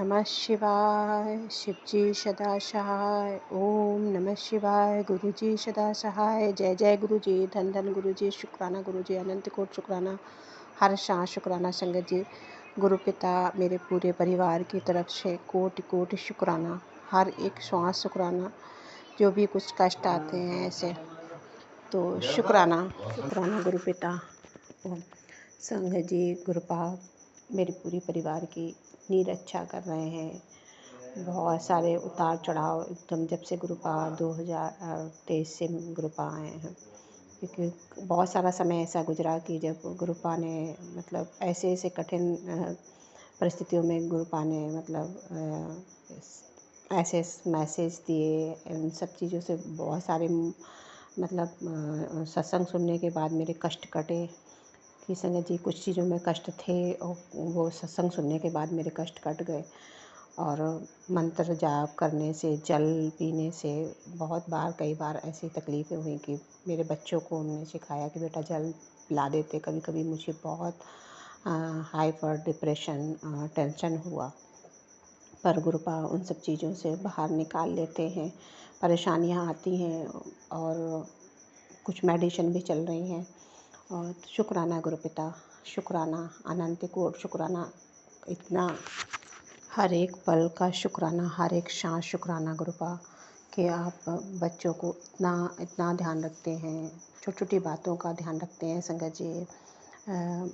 नमः शिवाय। शिवजी सदा सहाय। ओम नमः शिवाय। गुरुजी सदा सहाय। जय जय गुरुजी। धन धन गुरुजी। शुक्राना गुरुजी। अनंत कोट शुक्राना। हर सांस शुक्राना संगत जी। गुरु पिता मेरे पूरे परिवार की तरफ से कोटि कोटि शुक्राना। हर एक श्वास शुक्राना। जो भी कुछ कष्ट आते हैं ऐसे तो शुक्राना शुक्राना गुरु पिता। ओम संगत जी गुरुपा मेरे पूरी परिवार की इतनी रक्षा कर रहे हैं। बहुत सारे उतार चढ़ाव एकदम जब से गुरुपा 2023 से गुरुपा आए हैं, क्योंकि बहुत सारा समय ऐसा गुजरा कि जब गुरुपा ने मतलब ऐसे ऐसे कठिन परिस्थितियों में गुरुपा ने मतलब ऐसे मैसेज दिए। इन सब चीज़ों से बहुत सारे मतलब सत्संग सुनने के बाद मेरे कष्ट कटे कि संगत जी कुछ चीज़ों में कष्ट थे और वो सत्संग सुनने के बाद मेरे कष्ट कट गए। और मंत्र जाप करने से, जल पीने से बहुत बार कई बार ऐसी तकलीफ़ें हुई कि मेरे बच्चों को उन्होंने सिखाया कि बेटा जल पिला देते। कभी कभी मुझे बहुत हाइपर डिप्रेशन टेंशन हुआ, पर गुरुपा उन सब चीज़ों से बाहर निकाल लेते हैं। परेशानियाँ आती हैं और कुछ मेडिसिन भी चल रही हैं। और शुक्राना गुरु पिता, शुक्राना अनंत कोट शुक्राना। इतना हर एक पल का शुक्राना, हर एक सांस शुक्राना गुरुपा कि आप बच्चों को इतना इतना ध्यान रखते हैं, छोटी छोटी बातों का ध्यान रखते हैं। संगत जी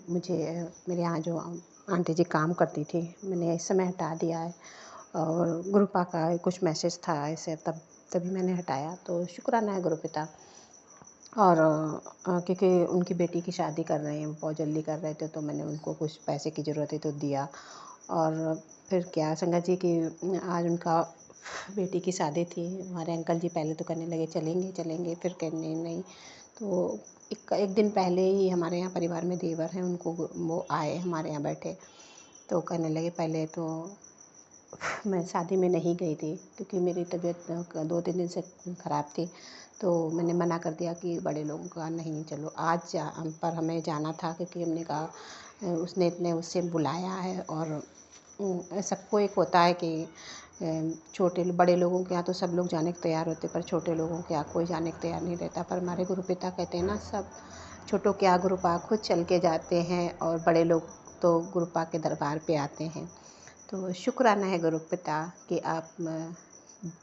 मुझे मेरे यहाँ जो आंटी जी काम करती थी, मैंने इस समय हटा दिया है। और गुरुपा का कुछ मैसेज था ऐसे तभी मैंने हटाया। तो शुक्राना है गुरु पिता। और क्योंकि उनकी बेटी की शादी कर रहे हैं, बहुत जल्दी कर रहे थे, तो मैंने उनको कुछ पैसे की ज़रूरत थी तो दिया। और फिर क्या संगत जी कि आज उनका बेटी की शादी थी। हमारे अंकल जी पहले तो कहने लगे चलेंगे चलेंगे, फिर कहने नहीं। तो एक दिन पहले ही हमारे यहाँ परिवार में देवर हैं, उनको वो आए हमारे यहाँ बैठे, तो कहने लगे पहले तो मैं शादी में नहीं गई थी क्योंकि मेरी तबीयत 2-3 दिन से ख़राब थी। तो मैंने मना कर दिया कि बड़े लोगों का नहीं, चलो आज पर हमें जाना था क्योंकि हमने कहा उसने इतने उससे बुलाया है। और सबको एक होता है कि छोटे बड़े लोगों के यहाँ तो सब लोग जाने को तैयार होते, पर छोटे लोगों के यहाँ कोई जाने को तैयार नहीं रहता। पर हमारे गुरु पिता कहते हैं ना, सब छोटों के यहाँ गुरुपा खुद चल के जाते हैं और बड़े लोग तो गुरुपा के दरबार पे आते हैं। तो शुक्राना है गुरु पिता कि आप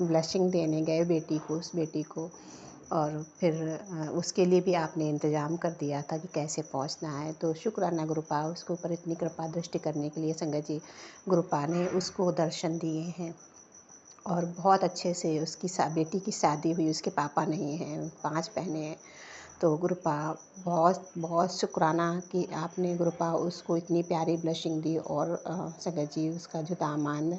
ब्लेसिंग देने गए बेटी को, उस बेटी को, और फिर उसके लिए भी आपने इंतज़ाम कर दिया था कि कैसे पहुंचना है। तो शुक्राना गुरुपा, उसके ऊपर इतनी कृपा दृष्टि करने के लिए संगत जी गुरुपा ने उसको दर्शन दिए हैं। और बहुत अच्छे से उसकी बेटी की शादी हुई। उसके पापा नहीं हैं, 5 बहनें हैं। तो गुरुपा बहुत बहुत शुक्राना कि आपने गुरुपा उसको इतनी प्यारी ब्लेसिंग दी। और संगत जी उसका जो दामाद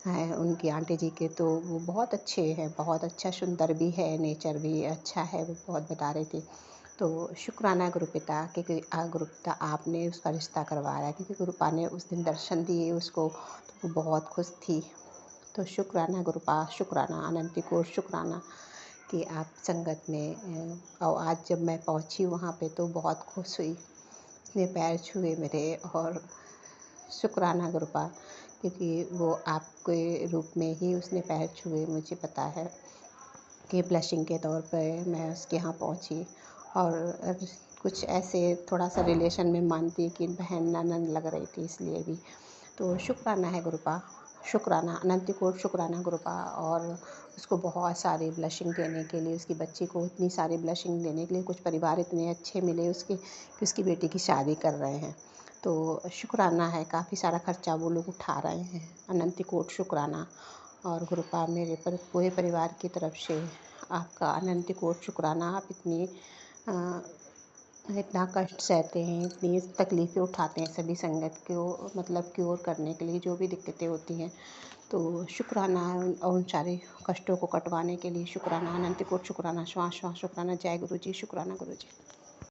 है उनकी आंटी जी के, तो वो बहुत अच्छे हैं, बहुत अच्छा सुंदर भी है, नेचर भी अच्छा है, वो बहुत बता रही थी। तो शुक्राना गुरु पिता क्योंकि गुरु पिता आपने उसका रिश्ता करवाया, क्योंकि गुरुपा ने उस दिन दर्शन दिए उसको, तो वो बहुत खुश थी। तो शुक्राना गुरुपा, शुक्राना अनंत कोटि शुक्राना कि आप संगत में। और आज जब मैं पहुंची वहाँ पे तो बहुत खुश हुई, इतने पैर छुए मेरे। और शुक्राना गुरुपा क्योंकि वो आपके रूप में ही उसने पैर छुए। मुझे पता है कि ब्लशिंग के तौर पे मैं उसके यहाँ पहुँची। और कुछ ऐसे थोड़ा सा रिलेशन में मानती कि बहन ननद लग रही थी, इसलिए भी। तो शुक्राना है गुरुपा, शुक्राना अनंत कोटि शुक्राना गुरुपा। और उसको बहुत सारी ब्लशिंग देने के लिए, उसकी बच्ची को इतनी सारी ब्लशिंग देने के लिए, कुछ परिवार इतने अच्छे मिले उसके कि उसकी बेटी की शादी कर रहे हैं। तो शुक्राना है, काफ़ी सारा खर्चा वो लोग उठा रहे हैं। अनंत कोटि शुक्राना। और गुरुपा मेरे पूरे परिवार की तरफ से आपका अनंत कोटि शुक्राना। आप इतना कष्ट सहते हैं, इतनी तकलीफ़ें उठाते हैं सभी संगत को मतलब क्योर करने के लिए, जो भी दिक्कतें होती हैं। तो शुक्राना और उन सारे कष्टों को कटवाने के लिए शुक्राना अनंत कोटि शुक्राना। श्वास श्वास शुक्राना। जय गुरु जी। शुक्राना गुरु जी।